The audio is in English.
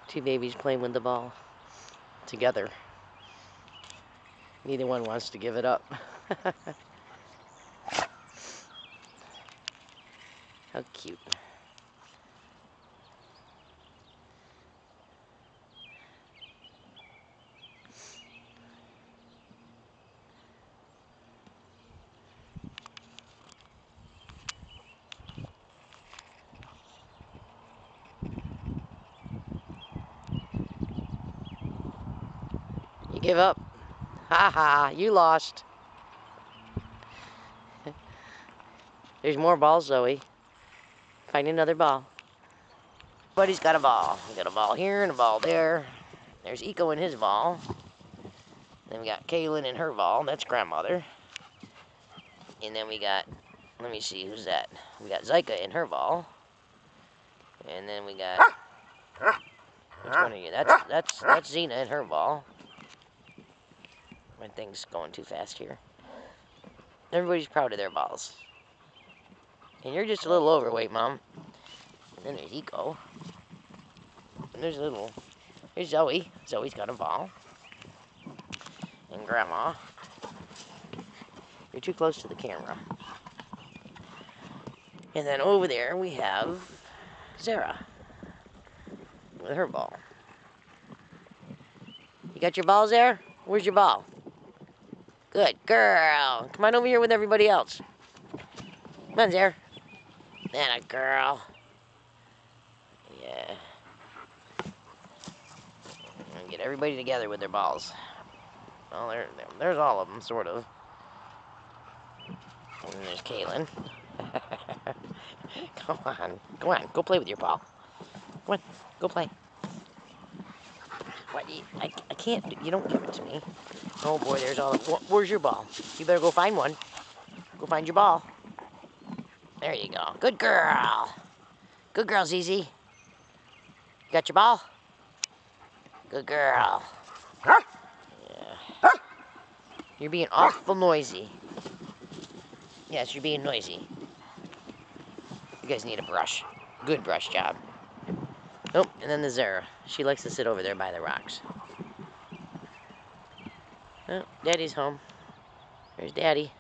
Two babies playing with the ball together. Neither one wants to give it up. How cute. You give up. Ha ha, you lost. There's more balls, Zoe. Find another ball. Buddy's got a ball. We got a ball here and a ball there. There's Eco and his ball. Then we got Kaylin and her ball. That's grandmother. And then we got, let me see, who's that? We got Zyka and her ball. And then we got, which one are you? That's Xena and her ball. My thing's going too fast here. Everybody's proud of their balls. And you're just a little overweight, Mom. And then there's Eco. And there's Zoe. Zoe's got a ball. And Grandma. You're too close to the camera. And then over there we have Sarah with her ball. You got your balls there? Where's your ball? Good girl. Come on over here with everybody else. Come on, Sarah. And a girl. Yeah. And get everybody together with their balls. Well, there's all of them, sort of. And then there's Kaylin. Come on, go play with your ball. Come on, go play. What? I can't. You don't give it to me. Oh boy, there's all. Where's your ball? You better go find one. Go find your ball. There you go. Good girl. Good girl, Zizi. You got your ball? Good girl. Yeah. You're being awful noisy. Yes, you're being noisy. You guys need a brush. Good brush job. Oh, and then the Zara. She likes to sit over there by the rocks. Oh, Daddy's home. There's Daddy.